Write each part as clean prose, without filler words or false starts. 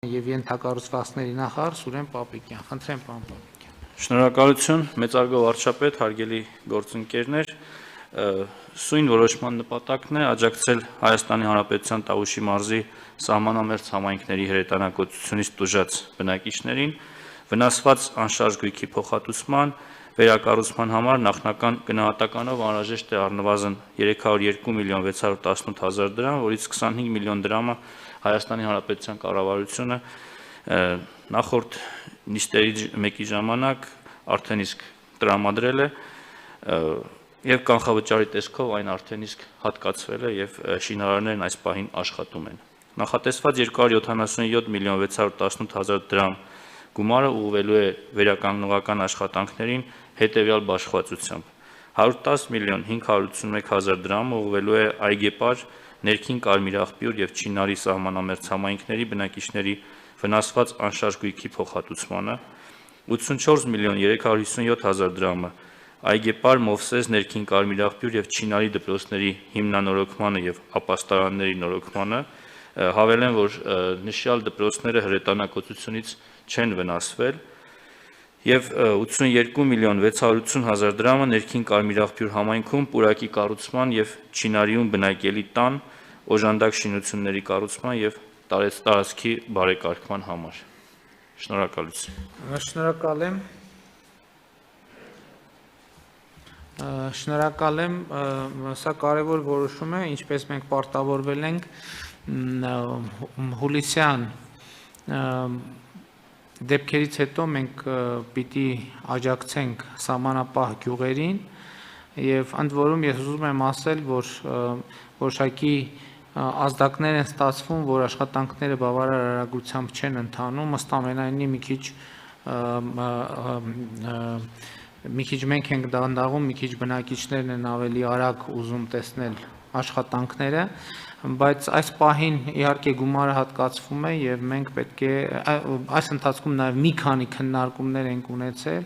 Եվ ենթակառուցվածքների նախարար Սուրեն Պապիկյան, խնդրեմ պարոն Պապիկյան։ Շնորհակալություն, մեծարգո վարչապետ, հարգելի գործընկերներ, սույն որոշման նպատակն է աջակցել Հայաստանի Հանրապետության Տավուշի մարզի սահմանամերձ համայնքների հրետանակոծությունից տուժած բնակիչներին վնասված անշարժ գույքի փոխհատուցման, վերակառուցման համար նախնական գնահատականով անհրաժեշտ է առնվազն 302 միլիոն 618 հազար դրամ, որից 25 միլիոն դրամը Հայաստանի Հանրապետության կառավարությունը նախորդ նիստերի մեկի ժամանակ արդեն իսկ տրամադրել է եւ կանխավճարի տեսքով այն արդեն իսկ հատկացվել է եւ շինարարներն այս պահին աշխատում են։ Նախատեսված 277 միլիոն 618 հազար դրամ գումարը ուղղվելու է վերականգնողական աշխատանքներին հետեւյալ բաշխվածությամբ 110 միլիոն 581 հազար դրամ ուղղվելու է այգեպար ներքին Կարմիրաղբյուր եւ Չինարի սահմանամերձ համայնքների բնակիչների վնասված անշարժ գույքի փոխհատուցմանը, 84 միլիոն 357 հազար դրամը այգեպար Մովսես ներքին Կարմիրաղբյուր եւ Չինարի դպրոցների հիմնանորոգմանը եւ ապաստարանների նորոգմանը, հավելեմ, որ նշյալ դպրոցները հրետանակոծությունից չեն վնասվել, եւ 82 միլիոն 680 հազար դրամը ներքին Կարմիրաղբյուր համայնքում պուրակի կառուցման եւ Չինարիում բնակելի տան օժանդակ շինությունների կառուցման եւ տարածքի բարեկարգման համար։ Շնորհակալություն։ Շնորհակալ եմ, սա կարևոր որոշում է, ինչպես մենք պարտավորվել ենք հուլիսյան դեպքերից հետո մենք պիտի աջակցենք սահմանապահ գյուղերին եւ ընդ որում ես ուզում եմ ասել, որ որոշակի ազդակներ են ստացվում, որ աշխատանքները բավարար արագությամբ չեն ընթանում, ըստ ամենայնի մի քիչ մենք ենք դանդաղում, մի քիչ բնակիչներն են ավելի արագ ուզում տեսնել աշխատանքները, բայց այս պահին իհարկե գումարը հատկացվում է եւ մենք պետք է այս ընթացքում նաեւ մի քանի քննարկումներ ենք ունեցել,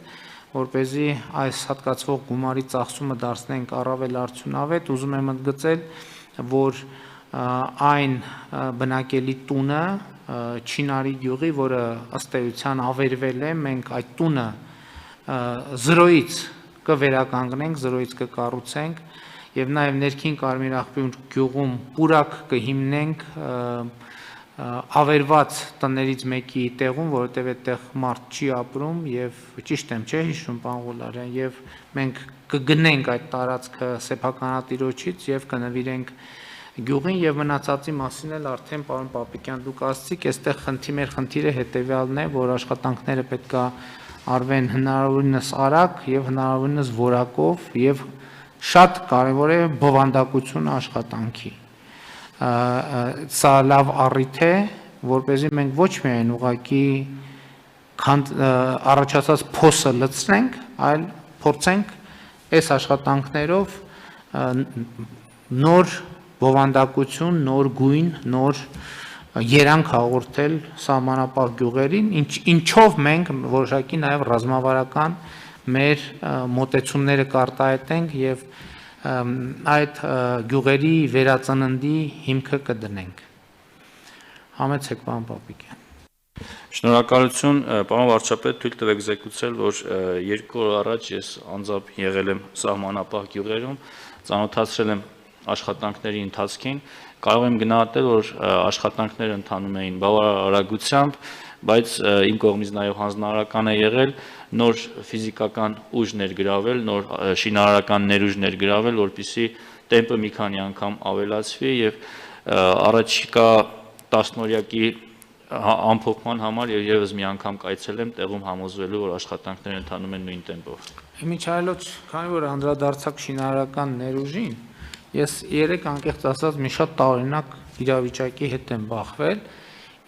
որպեսզի այս հատկացվող գումարի ծախսումը դարձնենք առավել արդյունավետ, ուզում եմ ընդգծել, որ այն բնակելի տունը Չինարի գյուղի, որը ըստ էության ավերվել է, մենք այդ տունը զրոյից կվերականգնենք, զրոյից կկառուցենք եւ նաեւ ներքին Կարմիրաղբյուր գյուղում պուրակ կհիմնենք ավերված տներից մեկի տեղում, որովհետեւ այդտեղ մարդ չի ապրում եւ ճիշտ եմ, չէ՞ հիշում պարոն Ղուլարյան, եւ մենք կգնենք այդ տարածքը սեփականատիրոջից եւ կնվիրենք գյուղին եւ մնացածի մասին էլ արդեն պարոն Պապիկյան դուք ասացիք, այստեղ մեր խնդիրը հետեւյալն է, որ աշխատանքները պետքա արվեն հնարավորինս արագ եւ հնարավորինս որակով եւ շատ կարևոր է բովանդակությունը աշխատանքի։ Սա լավ առիթ է, որպեսզի մենք ոչ միայն ուղղակի առաջացած փոսը լցնենք, այլ փորձենք այս աշխատանքներով նոր բովանդակություն, նոր գույն, նոր երանգ հաղորդել սահմանապահ գյուղերին, ինչով մենք որոշակի նաև ռազմավարական մեր մոտեցումները կարտահայտենք եւ այդ գյուղերի վերածննդի հիմքը կդնենք։ Համեցեք պարոն Պապիկյան։ Շնորհակալություն, պարոն վարչապետ, թույլ տվեք զեկուցել, որ 2 օր առաջ ես անձամբ եղել եմ սահմանապահ գյուղերում, ծանոթացրել եմ աշխատանքների ընթացքին, կարող եմ գնահատել, որ աշխատանքները ընթանում էին բավարար արագությամբ, բայց իմ կողմից նաև հանձնարարական է եղել նոր ֆիզիկական ուժ ներգրավել, նոր շինարարական ներուժ ներգրավել, որպեսզի տեմպը մի քանի անգամ ավելացվի եւ առաջիկա 10-օրյակի ամփոփման համար եւս մի անգամ կայցել եմ տեղում համոզվելու, որ աշխատանքները ընթանում են նույն տեմպով։ Միջայլոց, քանի որ անդրադարձակ շինարարական ներուժին, ես 3 անկեղծ ասած մի շատ տարօրինակ իրավիճակի հետ եմ բախվել։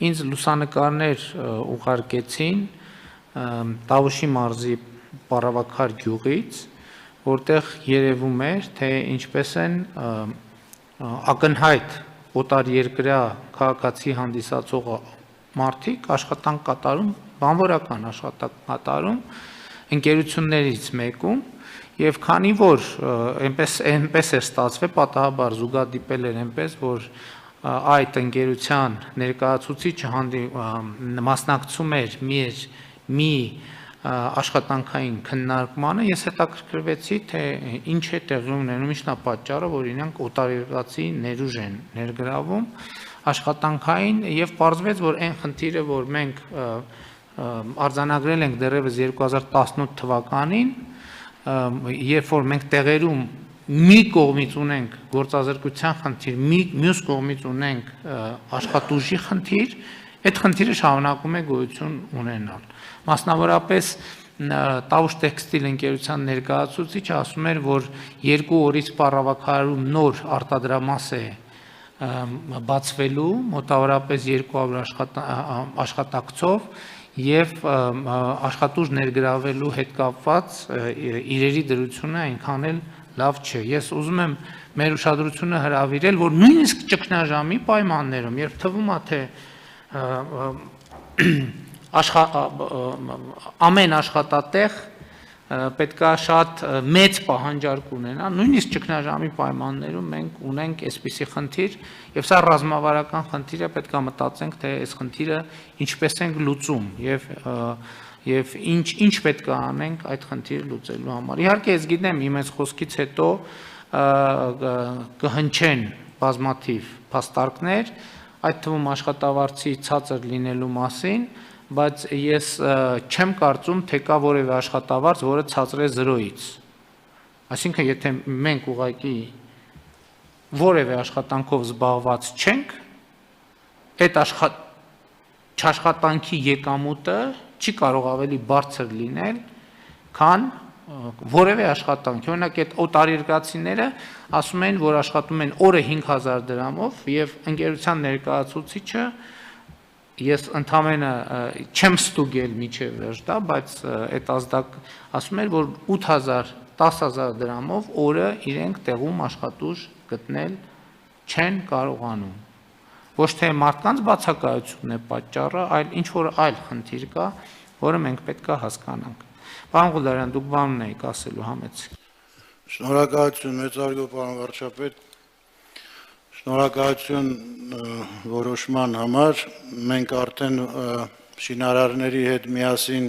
Ինձ լուսանկարներ ուղարկեցին Տավուշի մարզի Պարավաքար գյուղից, որտեղ երևում էր, թե ինչպես են ակնհայտ օտարերկրյա քաղաքացի հանդիսացող մարդիկ աշխատանք կատարում, բանվորական աշխատանք կատարում ընկերություններից մեկում եւ քանի որ այնպես էր ստացվել, պատահաբար զուգադիպել էր այնպես, որ այդ ընկերության ներկայացուցիչը մասնակցում էր մի աշխատանքային քննարկմանը, ես հետաքրքրվեցի, թե ինչ է տեղի ունենում, ինչն է պատճառը, որ իրենք օտարերկրացի ներուժ են ներգրավում աշխատանքային, եւ պարզվեց, որ այն խնդիրը, որ մենք արձանագրել ենք դեռևս 2018 թվականին, երբ որ մենք տեղերում մի կողմից ունենք գործազրկության խնդիր, մյուս կողմից ունենք աշխատուժի խնդիր, այդ խնդիրը շարունակում է գոյություն ունենալ։ Մասնավորապես Տավուշ տեքստիլ ընկերության ներկայացուցիչը ասում էր, որ 2 օրից Պառավաքարում նոր արտադրամաս է բացվելու, մոտավորապես 200 աշխատակցով եւ աշխատուժ ներգրավելու հետ կապված իրերի դրությունը այնքան էլ լավ չէ։ Ես ուզում եմ մեր ուշադրությունը հրավիրել, որ նույնիսկ ճգնաժամի պայմաններում, երբ թվում է, թե ամեն աշխատատեղ պետքա շատ մեծ պահանջարկ ունենա, նույնիսկ ճգնաժամի պայմաններում մենք ունենք այսպիսի խնդիր, եւ սա ռազմավարական խնդիր է, պետքա մտածենք, թե այս խնդիրը ինչպես ենք լուծում եւ ինչ պետք է անենք այդ խնդիրը լուծելու համար։ Իհարկե, ես գիտեմ, իմ այս խոսքից հետո կհնչեն բազմաթիվ փաստարկներ, այդ թվում աշխատավարձի ցածր լինելու մասին, բայց ես չեմ կարծում, թե կա որևէ աշխատավարձ, որը ցածր է 0-ից։ Այսինքն, եթե մենք ուղղակի որևէ աշխատանքով զբաղված չենք, այդ աշխատանքի եկամուտը չի կարող ավելի բարձր լինել, քան որևէ աշխատանք։ Օրինակ, այդ օտարերկրացիները ասում են, որ աշխատում են օրը 5000 դրամով, եւ ընկերության ներկայացուցիչը ես ընդամենը չեմ ստուգել միջև վերջ դա, բայց այդ ազդակ ասում էր, որ 8000-10000 դրամով օրը իրենք տեղում աշխատուժ գտնել չեն կարողանում։ Ոչ թե մարդկանց բացակայությունն է պատճառը, այլ ինչ որ այլ խնդիր կա, որը մենք պետք է հասկանանք։ Պարոն Ղուլարյան, դուք բան ունեիք ասելու, համեցեք։ Շնորհակալություն, մեծարգո պարոն վարչապետ։ Շնորհակալություն որոշման համար, մենք արդեն շինարարների հետ միասին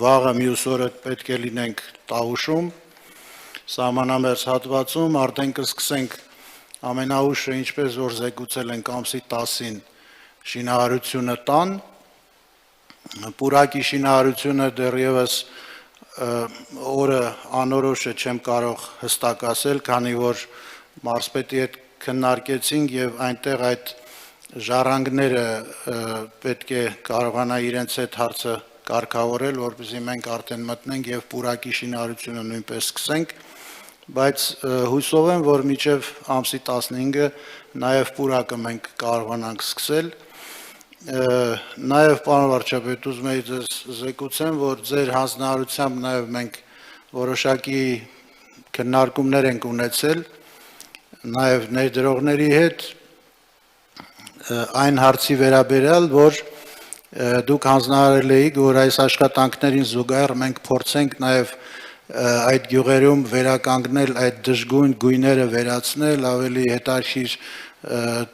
վաղը մյուս օրը պետք է լինենք Տավուշում, սահմանամերձ հատվածում, արդեն կսկսենք ամենաուշը, ինչպես որ զեկուցել ենք ամսի 10-ին շինարարությունը տան, Պուրակի շինարարությունը դեռևս օրը անորոշ է չեմ կարող հստակ ասել, քանի որ մարզպետի հետ քննարկեցինք եւ այնտեղ այդ ժառանգները պետք է կարողանա իրենց այդ հարցը կարգավորել, որպեսզի մենք արդեն մտնենք եւ Պուրակի շինարարությունը նույնպես սկսենք, բայց հուսով եմ, որ մինչեւ ամսի 15-ը նաեւ Պուրակը մենք կարողանանք սկսել։ Նաև պարոն վարչապետ, ուզում եի ձեզ զեկուցեմ, որ ձեր հանձնարարությամբ նաև մենք որոշակի քննարկումներ ենք ունեցել նաև ներդրողների հետ այն հարցի վերաբերյալ, որ դուք հանձնարարել եք, որ այս աշխատանքներին զուգահեռ մենք փորձենք նաև այդ գյուղերում վերականգնել այդ դժգույն գույները վերացնել, ավելի հետաքրքիր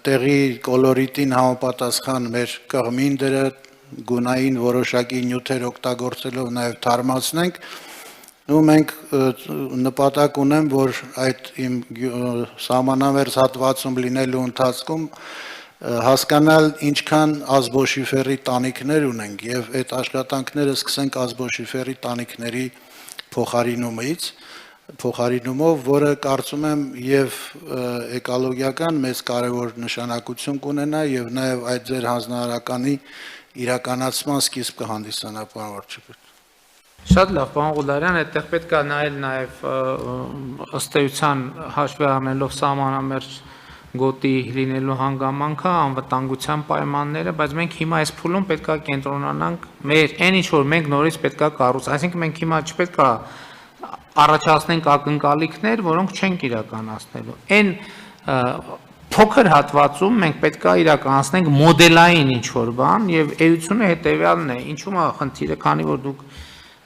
տեղի կոլորիտին համապատասխան մեր կղմինդերը գունային որոշակի նյութեր օգտագործելով նաև թարմացնենք ու մենք նպատակ ունեմ, որ այդ իմ սահմանամերձ հատվածում լինելու ընթացքում հասկանալ ինչքան ազբոշիֆերի տանիքներ ունենք եւ այդ աշխատանքները սկսենք ազբոշիֆերի տանիքների փոխարինումով, որը կարծում եմ եւ էկոլոգիական մեծ կարևոր նշանակություն կունենա եւ նաեւ այդ ձեր հանձնարարականի իրականացման սկիզբ կհանդիսանա, պարոն վարչապետ։ Շատ լավ, պարոն Ղուլարյան, այդտեղ պետք է նայել նաեւ ըստ էության հաշվի առնելով սահմանամերձ գոտի լինելու հանգամանքը, անվտանգության պայմանները, բայց մենք հիմա այս փուլում պետք է կենտրոնանանք մեր այն ինչ որ մենք նորից պետք է կառուցենք, այսինքն մենք հիմա չպետք է առաջացնենք ակնկալիքներ, որոնք չենք իրականացնելու։ Այն փոքր հատվածում մենք պետք է իրականացնենք մոդելային ինչ-որ բան եւ էությունը հետեւյալն է, ինչու՞ է խնդիրը, քանի որ դուք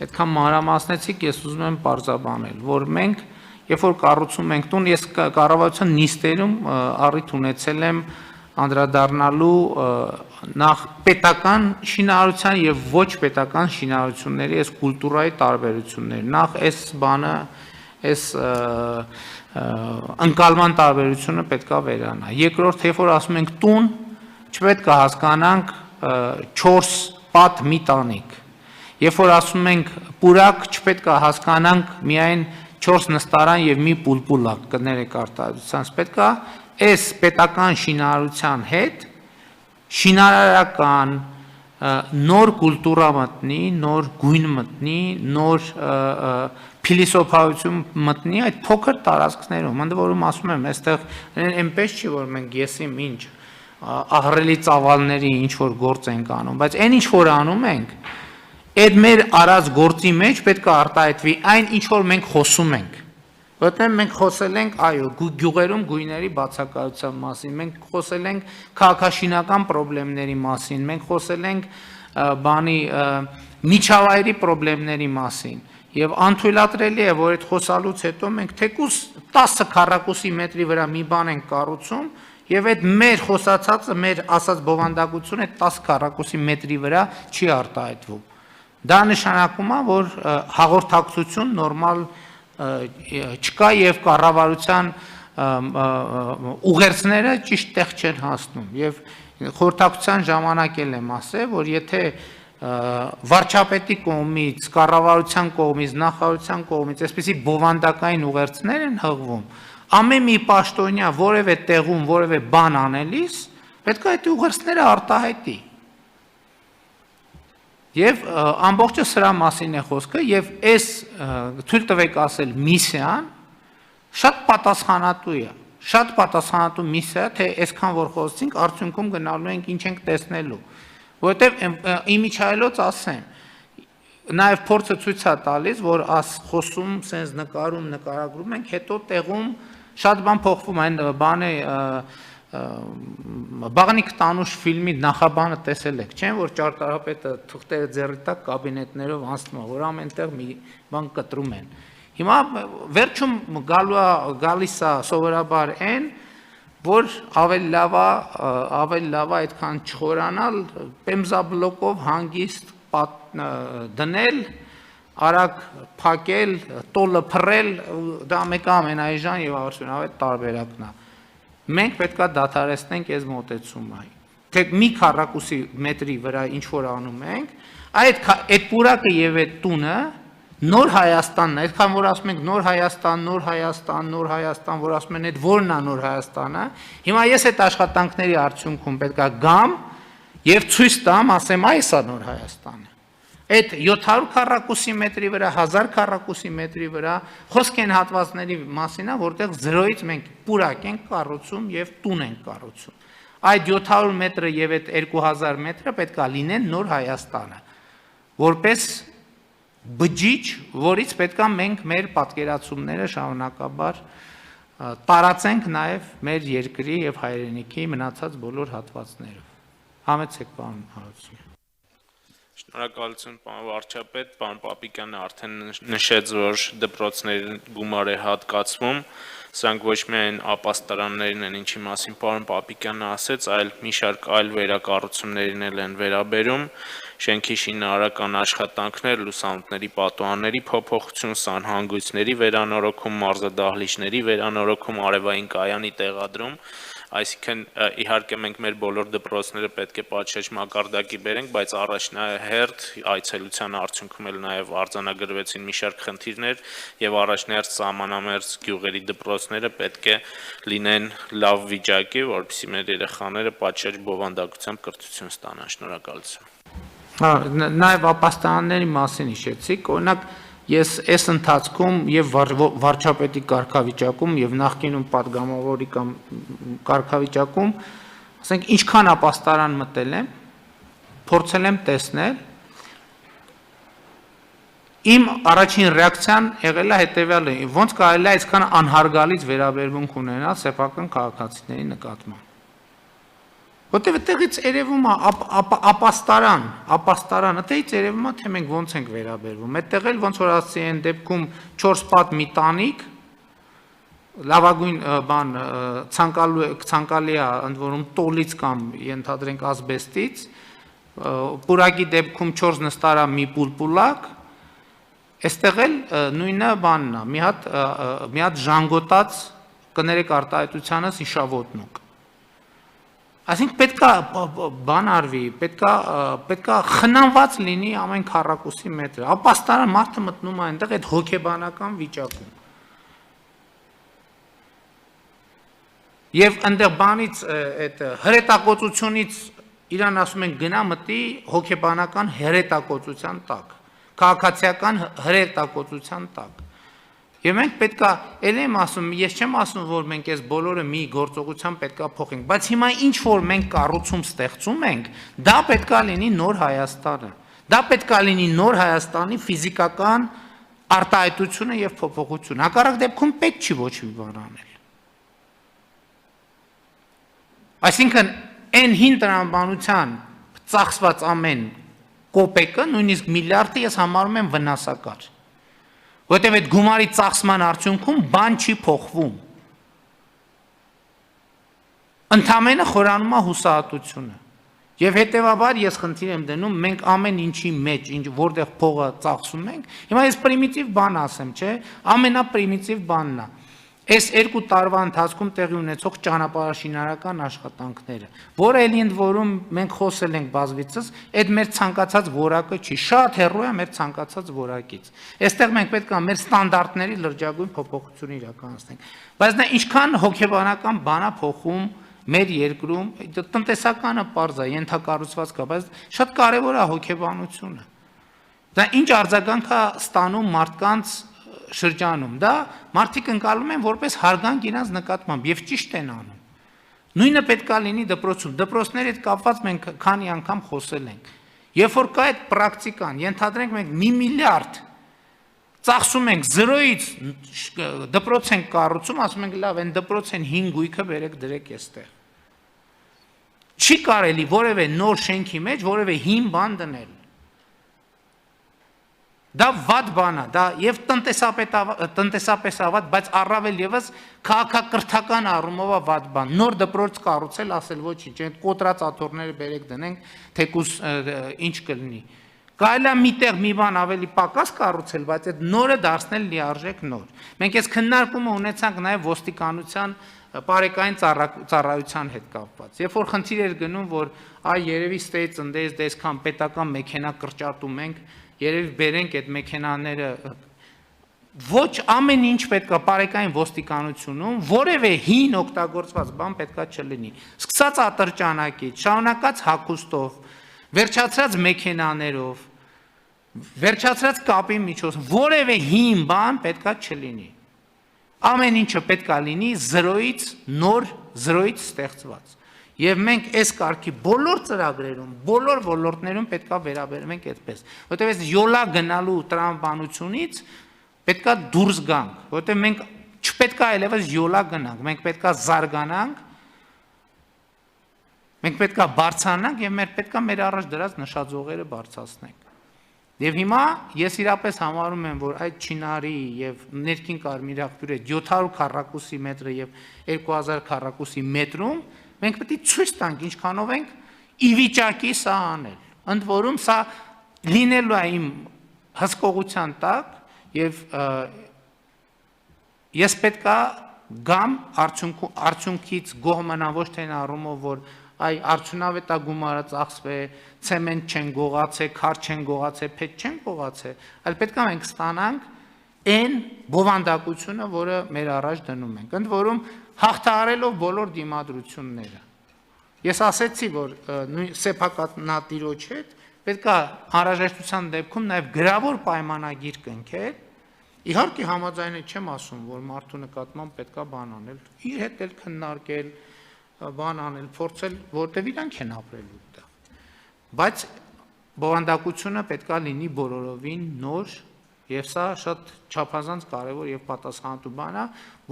այդքան մանրամասնեցիք, ես ուզում եմ պարզաբանել, որ մենք երբ որ կառուցում ենք տուն, ես կառավարության նիստերում առիթ ունեցել եմ անդրադառնալու նախ պետական շինարարության եւ ոչ պետական շինարարությունների այս կուլտուրայի տարբերություններ։ Նախ այս բանը, այս ընկալման տարբերությունը պետքա վերանա։ Երկրորդ, երբ որ ասում ենք տուն, չպետք է հասկանանք 4 պատ մի տանիք։ Երբ որ ասում ենք պուրակ, չպետք է հասկանանք միայն 4 նստարան եւ մի պուլպուլակ կներեք արտադրության, պետք է այս պետական շինարարության հետ շինարարական նոր կուլտուրա մտնի, նոր գույն մտնի, նոր փիլիսոփայություն մտնի այդ փոքր տարածքներում։ Ընդ որում ասում եմ, այստեղ այնպես չի, որ մենք եսիմ ինչ ահռելի ծավալների ինչ որ գործ ենք անում, բայց այն ինչ որ անում ենք, այդ մեր արած գործի մեջ պետք է արտահայտվի այն ինչ որ մենք խոսում ենք։ Որտեղ մենք խոսել ենք, այո, գյուղերում գույների բացակայության մասին, մենք խոսել ենք քաղաքաշինական խնդիրների մասին, մենք խոսել ենք բանի միջավայրի խնդիրների մասին, եւ անթույլատրելի է, որ այդ խոսալուց հետո մենք թեկուզ 10 քառակուսի մետրի վրա մի բան ենք կառուցում, եւ այդ մեր խոսացածը, մեր ասած բովանդակությունը այդ 10 քառակուսի մետրի վրա չի արտահայտվում։ Դա նշանակում է, որ հաղորդակցություն նորմալ չկա եւ կառավարության ուղերձները ճիշտ տեղ չեն հասնում եւ խորհրդակցության ժամանակ եմ ասել, որ եթե վարչապետի կողմից, կառավարության կողմից, նախարարության կողմից այսպիսի բովանդակային ուղերձներ են հղվում, ամեն մի պաշտոնյա որևէ տեղում որևէ բան անելիս պետք է այդ ուղերձները արտահայտի։ Եվ ամբողջը սրա մասին է խոսքը եւ այս թույլ տվեք ասել միսիան շատ պատասխանատու է, շատ պատասխանատու միսիա, թե այսքան որ խոսեցինք, արդյունքում գնալու ենք ինչ ենք տեսնելու, որովհետեւ իմիջայլոց ասեմ, նաեւ փորձը ցույց է տալիս, որ խոսում, sense նկարում, նկարագրում ենք, հետո տեղում շատ բան փոխվում, այն բանը Բաղնիկ Տանուշ ֆիլմի նախաբանը տեսել եք, չէ՞, որ ճարտարապետը թղթերը ձեռի տակ կաբինետներով անցնում է, որ ամենտեղ մի բան կտրում են։ Հիմա վերջում գալիս է սովորաբար այն, որ ավելի լավ է այդքան չխորանալ, պեմզաբլոկով հանգիստ դնել, արագ փակել, տոլը փռել, դա մեկ ամենայժան եւ արդյունավետ տարբերակն է։ Մենք պետք է դադարեցնենք այս մոտեցումը, թե մի քառակուսի մետրի վրա ինչ որ անում ենք, այդ պուրակը եւ այդ տունը նոր Հայաստանն է, այդքան որ ասում ենք նոր Հայաստան, նոր Հայաստան, նոր Հայաստան, որ ասում են այդ որն է նոր Հայաստանը, հիմա ես այդ աշխատանքների արդյունքում պետք է գամ եւ ցույց տամ, ասեմ, այս է նոր Հայաստանը։ Այդ 700 քառակուսի մետրի վրա, 1000 քառակուսի մետրի վրա խոսք են հատվածների մասին, որտեղ 0-ից մենք պուրակ ենք կառուցում եւ տուն ենք կառուցում։ Այդ 700 մետրը եւ այդ 2000 մետրը պետք է լինեն նոր Հայաստանը, որպես բջիջ, որից պետք է մենք մեր պատկերացումները շարունակաբար տարածենք նաեւ մեր երկրի եւ հայրենիքի մնացած բոլոր հատվածներով։ Համեցեք, պարոն Հարությունյան։ Շնորհակալություն, պարոն վարչապետ, պարոն Պապիկյանը արդեն նշեց, որ դպրոցների գումար է հատկացվում, սրանք ոչ միայն ապաստարաններն են, ինչի մասին պարոն Պապիկյանը ասեց, այլ մի շարք այլ վերակառուցումներին էլ են վերաբերում, շենքի շինարարական աշխատանքներ, լուսամուտների պատուհանների փոփոխություն, սանհանգույցների վերանորոգում, մարզադահլիճների վերանորոգում, արևային կայանի տեղադրում, այսինքն իհարկե մենք մեր բոլոր դպրոցները պետք է պատշաճ մակարդակի բերենք, բայց առաջնահերթ այցելության արդյունքում էլ նաև արձանագրվեցին մի շարք խնդիրներ եւ առաջնահերթ սահմանամերձ գյուղերի դպրոցները պետք է լինեն լավ վիճակի, որպեսզի մեր երեխաները պատշաճ բովանդակությամբ կրթություն ստանան։ Շնորհակալություն։ Նաև ապաստարանների մասին հիշեցիք, օրինակ ես այս ընթացքում եւ վարչապետի կարգավիճակում եւ նախկինում падգամավորի կամ կարգավիճակում, ասենք ինչքան ապաստարան մտել եմ, փորձել եմ տեսնել, իմ առաջին ռեակցիան եղել է հետեւյալը, ոնց կարելի է այսքան անհարգալից վերաբերմունք ունենալ սեփական քաղաքացիների նկատմամբ։ Որտեղ այդտեղից երևում է ապաստարան, այդտեղից երևում է, թե մենք ոնց ենք վերաբերվում։ Այդտեղ էլ ոնց որ ասացի, այն դեպքում 4 պատ մի տանիք, լավագույն բան ցանկալի է ընդ որում տոլից կամ ենթադրենք ասբեստից, պուրակի դեպքում 4 նստարա մի պուլպուլակ, այստեղ էլ նույնը բանն է, մի հատ ժանգոտած կներեք արտահայտությանս իշավոտնուկ։ Այսինքն պետքա բան արվի, պետքա խնամված լինի ամեն քառակուսի մետր։ Ապաստարան մարդը մտնում է այնտեղ այդ հոգեբանական վիճակում։ Եվ այնտեղ բանից այդ հրետակոծությունից իրան ասում են գնա մտի հոգեբանական հրետակոծության տակ, քաղաքացիական հրետակոծության տակ։ Եվ մենք պետքա, ել եմ ասում, ես չեմ ասում, որ մենք այս բոլորը մի գործողության պետքա փոխենք, բայց հիմա ինչ որ մենք կառուցում ստեղծում ենք, դա պետքա լինի նոր Հայաստանը։ Դա պետքա լինի նոր Հայաստանի ֆիզիկական արտահայտությունը եւ փոփոխությունը։ Հակառակ դեպքում պետք չի ոչ մի բան անել։ Այսինքն այն հին տրամաբանության ծախսված ամեն կոպեկը, նույնիսկ միլիարդը ես համարում եմ վնասակար։ Որտեւ այդ գումարի ծախսման արդյունքում բան չի փոխվում։ Ընդամենը խորանում է հուսահատությունը։ Եվ հետեւաբար ես խնդիր եմ դնում, մենք ամեն ինչի մեջ, որտեղ փողը ծախսում ենք, հիմա ես պրիմիտիվ բան ասեմ, չէ՞, ամենապրիմիտիվ բանն է։ Այս 2 տարվա ընթացքում տեղի ունեցող ճանապարհաշինարական աշխատանքները, որը էլի ընդ որում մենք խոսել ենք բազմիցս, այդ մեր ցանկացած որակը չի, շատ հեռու է մեր ցանկացած որակից։ Այստեղ մենք պետք է մեր ստանդարտների լրջագույն փոփոխություն իրականացնենք։ Բայց դա ինչքան հոգեբանական բան է փոխում մեր երկրում, տնտեսականը պարզ է, ենթակառուցվածք է, բայց շատ կարևոր է հոգեբանությունը։ Դա ինչ արձագանք է ստանում մարդկանց շրջանում, դա մարդիկ ընկալում են որպես հարգանք իրենց նկատմամբ եւ ճիշտ են անում։ Նույնը պետք է լինի դպրոցում։ Դպրոցների հետ կապված մենք քանի անգամ խոսել ենք։ Երբ որ կա այդ պրակտիկան, ենթադրենք մենք 1 միլիարդ ծախսում ենք 0-ից դպրոց ենք կառուցում, ասում ենք լավ, այն դպրոցեն 5 գույքը բերեք դրեք այստեղ։ Չի կարելի որևէ նոր շենքի մեջ որևէ հին բան դնել։ Դա վատ բան է, դա եւ տնտեսապես ավատ, բայց առավել եւս քաղաքակրթական առումով է վատ բան։ Նոր դպրոց կառուցել, ասել ոչինչ, այդ կոտրած աթոռները բերեք դնենք, թեկուս ինչ կլինի։ Կարելի է միտեղ մի բան ավելի պակաս կառուցել, բայց այդ նորը դարձնել լիարժեք նոր։ Մենք այս քննարկումը ունեցանք նաեւ ոստիկանության բարեկային ծառայության հետ կապված։ Երբ որ խնդիր էր գնում, որ այ երևի ստեյց ընդես դեսքան պետական մեքենա կրճատում ենք, երևի բերենք այդ մեքենաները, ոչ ամեն ինչ պետք է բարեկային ոստիկանությունում, որևէ հին օգտագործված բան պետք է չլինի։ Սկսած ատրճանակից, շարունակած հագուստով, վերջացած մեքենաներով, վերջացած կապի միջոցով, որևէ հին բան պետք է չլինի։ Ամեն ինչը պետք է լինի 0-ից նոր, 0-ից ստեղծված։ Եվ մենք այս կարգի բոլոր ծրագրերում, բոլոր ոլորտներում պետք է վերաբերվենք այդպես, որտեղ այս յոլա գնալու տրամաբանությունից պետք է դուրս գանք, որտեղ մենք չպետք է այլևս յոլա գնանք, մենք պետք է զարգանանք, մենք պետք է բարձրանանք եւ պետք է մեր առաջ դրած նշաձողերը բարձրացնենք։ Եվ հիմա ես իրապես համարում եմ, որ այդ Չինարի եւ ներքին Կարմիր աղբյուրի 700 քառակուսի մետրը եւ 2000 քառակուսի մետրում մենք պետք է ցույց տանք ինչքանով ենք ի վիճակի սա անել։ Ընդ որում սա լինելու է իմ հսկողության տակ եւ ես պետք է գամ արդյունքից գոհ մնամ ոչ թե այն առումով, որ այ արդյունավետ է գումարը ծախսվե, ցեմենտ չեն գողացե, քար չեն գողացե, փետ չեն գողացե, այլ պետք է մենք ստանանք այն բովանդակությունը, որը մեր առաջ դնում ենք։ Ընդ որում հաղթահարելով բոլոր դիմադրությունները։ Ես ասեցի, որ սեփականատիրոջ հետ պետք է անհրաժեշտության դեպքում նաև գրավոր պայմանագիր կնքել։ Իհարկե համաձայնել չեմ ասում, որ մարդու նկատմամբ պետք է բան անել, իր հետ էլ քննարկել, բան անել, փորձել, որտեղ իրանք են ապրել ուտեղ։ Բայց բովանդակությունը պետք է լինի բոլորովին նոր, եւ սա շատ չափազանց կարեւոր եւ պատասխանատու բան է,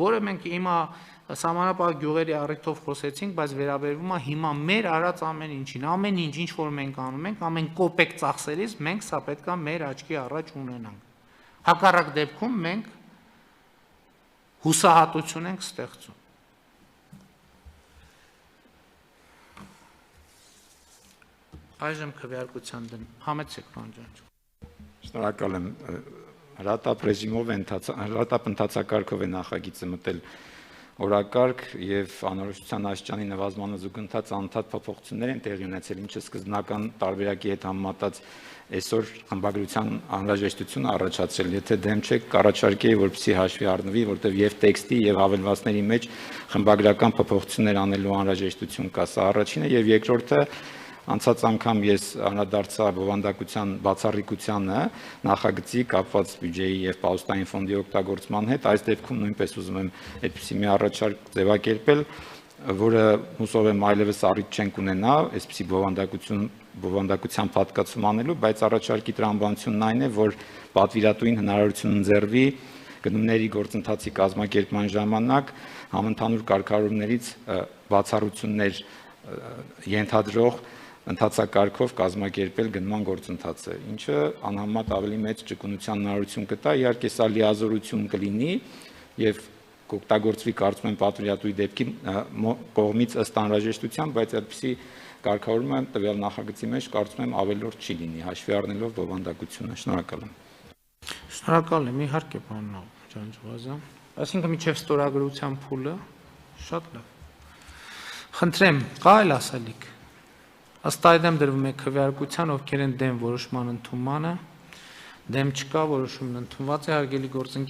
որը մենք հիմա սահմանապահ գյուղերի առիթով խոսեցինք, բայց վերաբերվում է հիմա մեր արած ամեն ինչին, ամեն ինչ որ մենք անում ենք, ամեն կոպեկ ծախսերից մենք սա պետք է մեր աչքի առաջ ունենանք։ Հակառակ դեպքում մենք հուսահատություն ենք ստեղծում։ Այժմ քվեարկության դեմ համեցեք պարոն Ջանջուկ։ Շնորհակալ եմ։ Հրատապ ռեժիմով հրատապ ընթացակարգով է նախագիծը մտել օրակարգ եւ անորոշության աշճանի նվազմանը զուգընթաց անընդհատ փոփոխություններ են տեղի ունեցել, ինչը սկզբնական տարբերակի հետ համեմատած այսօր խմբագրության անհրաժեշտությունը առաջացրել։ Եթե դեմ չեք, կառաջարկեի, որպեսզի հաշվի առնվի, որտեղ եւ տեքստի եւ հավելվածների մեջ խմբագրական փոփոխություններ անելու անհրաժեշտություն կա։ Սա առաջինը եւ երկրորդը Անցած անգամ ես անդրադարձա բովանդակության բացառիկությանը նախագծի կապված բյուջեի եւ պաուստային ֆոնդի օգտագործման հետ, այս դեպքում նույնպես ուզում եմ այդպիսի մի առաջարկ ձևակերպել, որը հուսով եմ այլևս առիթ չենք ունենա, այսպիսի բովանդակության պատկացում անելու, բայց առաջարկի տրամաբանությունն այն է, որ պատվիրատուին հնարավորություն ընձեռվի գնումների գործընթացի կազմակերպման ժամանակ համընդհանուր կարգավորումներից բացառություններ ենթադրող ընթացակարգով կազմակերպել գնման գործընթացը, ինչը անհամեմատ ավելի մեծ ճկունության հնարավորություն կտա, իհարկե սա լիազորություն կլինի եւ կօգտագործվի կարծում եմ պատվիրատուի դեպքի կողմից ըստ անհրաժեշտության, բայց այդպիսի կարգավորումը տվյալ նախագծի մեջ կարծում եմ ավելորդ չի լինի, հաշվի առնելով բովանդակությունը։ Շնորհակալ եմ։ Շնորհակալ եմ, իհարկե, պարոն Ջանջուղազյան։ Այսինքն միջև ստորագրության փուլը շատ լավ։ Խնդրեմ, կա այլ ասելիք։ Ըստ այդմ դրվում է քվեարկության, ովքեր են դեմ որոշման ընդունմանը, դեմ չկա, որոշումն ընդունված է, հարգելի գործընկեր